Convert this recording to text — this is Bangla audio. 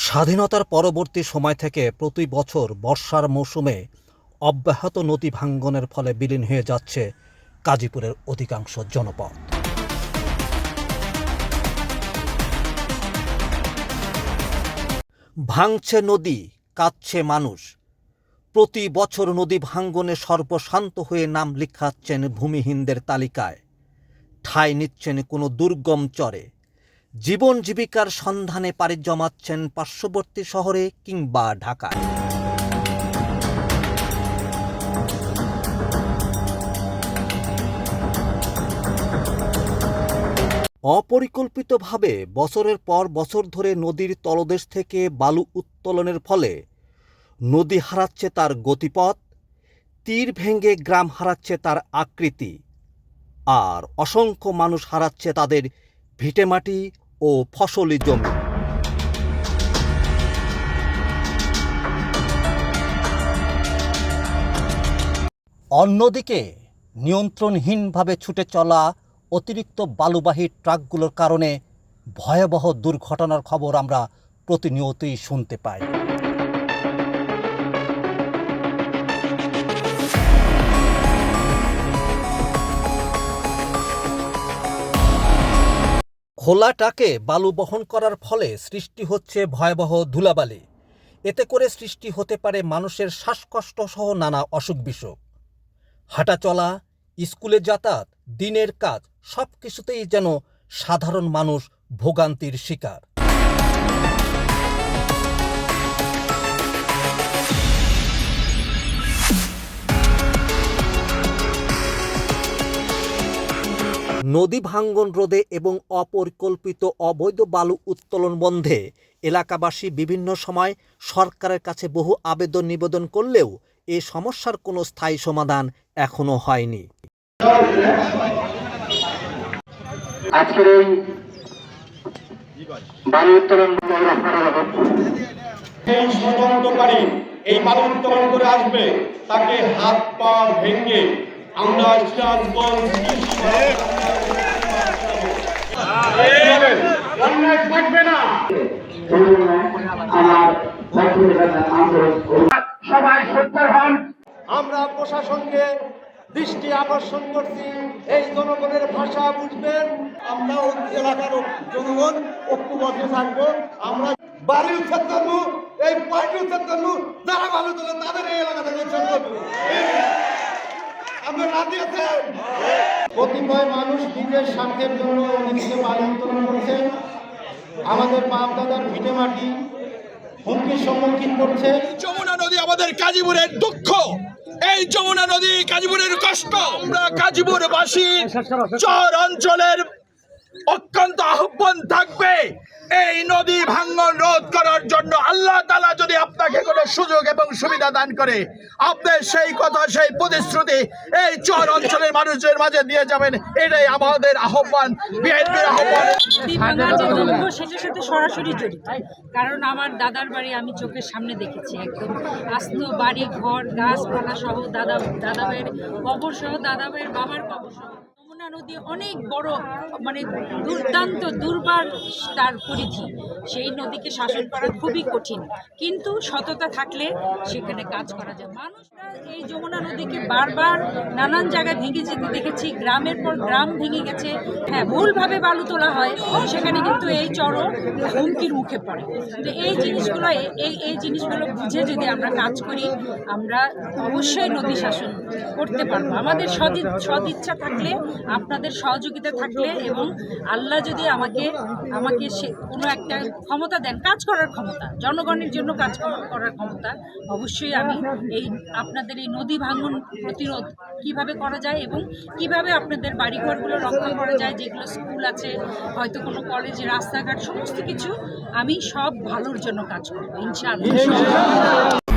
স্বাধীনতার পরবর্তী সময় থেকে প্রতি বছর বর্ষার মৌসুমে অব্যাহত নদী ভাঙ্গনের ফলে বিলীন হয়ে যাচ্ছে গাজীপুরের অধিকাংশ জনপদ। ভাঙছে নদী, কাঁদছে মানুষ। প্রতি বছর নদী ভাঙ্গনে সর্বশান্ত হয়ে নাম লিখাচ্ছেন ভূমিহীনদের তালিকায়, ঠাঁই নিচ্ছেন কোনো দুর্গম চরে, জীবন জীবিকার সন্ধানে পাড়ি জমাচ্ছেন পার্শ্ববর্তী শহরে কিংবা ঢাকায়। অপরিকল্পিতভাবে বছরের পর বছর ধরে নদীর তলদেশ থেকে বালু উত্তোলনের ফলে নদী হারাচ্ছে তার গতিপথ, তীর ভেঙে গ্রাম হারাচ্ছে তার আকৃতি, আর অসংখ্য মানুষ হারাচ্ছে তাদের ভিটেমাটি ও ফসলি জমি। অন্যদিকে নিয়ন্ত্রণহীনভাবে ছুটে চলা অতিরিক্ত বালুবাহী ট্রাকগুলোর কারণে ভয়াবহ দুর্ঘটনার খবর আমরা প্রতিনিয়তই শুনতে পাই। খোলা ট্রাকে বালু বহন করার ফলে সৃষ্টি হচ্ছে ভয়াবহ ধুলাবালি। এতে করে সৃষ্টি হতে পারে মানুষের শ্বাসকষ্ট সহ নানা অসুখ বিসুখ। হাঁটা চলা, স্কুলে যাতায়াত, দিনের কাজ সব কিছুতেই যেন সাধারণ মানুষ ভোগান্তির শিকার। নদী ভাঙ্গন রোধে এবং অপরিকল্পিত অবৈধ বালু উত্তোলন বন্ধে এলাকাবাসী বিভিন্ন সময় সরকারের কাছে বহু আবেদন নিবেদন করলেও এ সমস্যার কোনো স্থায়ী সমাধান এখনো হয়নি। আজকের এই বালু উত্তোলন ষড়যন্ত্রকারী এই বালু উত্তোলন করে আসবে, তাকে হাত পা ভেঙে আমরা সিরাজগঞ্জ থাকবে না। সবাই সত্য হন। আমরা প্রশাসনকে দৃষ্টি আকর্ষণ করছি, এই জনগণের ভাষা বুঝবেন। আমরা এলাকার জনগণ ঐক্যবদ্ধ থাকবো। আমরা বাড়ি উচ্ছেদ করবো, এই পয়েন্ট উচ্ছেদ করবো, যারা ভালো তোলে তাদের এই এলাকা থেকে উচ্ছেদ করবো। আমরা রাজি আছেন। কতিপয় মানুষ নিজের স্বার্থের জন্য অনেকে বালু উত্তোলন করেছেন, আমাদের বাপ দাদার ভিটে মাটি হুমকির সম্মুখীন করছে। যমুনা নদী আমাদের গাজীপুরের দুঃখ, এই যমুনা নদী গাজীপুরের কষ্ট। আমরা গাজীপুরবাসী চর অঞ্চলের অত্যন্ত আহ্বান থাকবে এই নদী ভাঙ্গন রোধ করার জন্য। আল্লাহ তাআলা যদি আপনাকে কোনো সুযোগ এবং সুবিধা দান করে, আপনি সেই কথা, সেই প্রতিশ্রুতি এই চর অঞ্চলের মানুষের মাঝে দিয়ে যাবেন, এটাই আমাদের আহ্বান, বিএনপির আহ্বান। সেটার সাথে সরাসরি জড়িত, কারণ আমার দাদার বাড়ি আমি চোখের সামনে দেখেছি, একদম আস্ত বাড়ি ঘর গাছপালা সহ, দাদাভাইয়ের কবর সহ, দাদাভাইয়ের বাবার কবর সহ। যমুনা নদী অনেক বড়, মানে দুর্দান্ত দুর্বার তার পরিধি, সেই নদীকে শাসন করা খুবই কঠিন, কিন্তু সততা থাকলে সেখানে কাজ করা যায়। মানুষরা এই যমুনা নদীকে বারবার নানান জায়গায় ভেঙে যেতে দেখেছি, গ্রামের পর গ্রাম ভেঙে গেছে। হ্যাঁ, ভুলভাবে বালু তোলা হয়, সেখানে কিন্তু এই চরও হুমকির মুখে পড়ে। তো এই জিনিসগুলো বুঝে যদি আমরা কাজ করি, আমরা অবশ্যই নদী শাসন করতে পারবো। আমাদের সদিচ্ছা থাকলে, আপনাদের সহযোগিতা থাকলে, এবং আল্লাহ যদি আমাকে সে কোনো একটা ক্ষমতা দেন, কাজ করার ক্ষমতা, জনগণের জন্য কাজ করার ক্ষমতা, অবশ্যই আমি আপনাদের এই নদী ভাঙন প্রতিরোধ কিভাবে করা যায় এবং কিভাবে আপনাদের বাড়িঘরগুলো রক্ষা করা যায়, যেগুলো স্কুল আছে, হয়তো কোনো কলেজে, রাস্তাঘাট, সমস্ত কিছু আমি সব ভালোর জন্য কাজ করবো ইনশাআল্লাহ।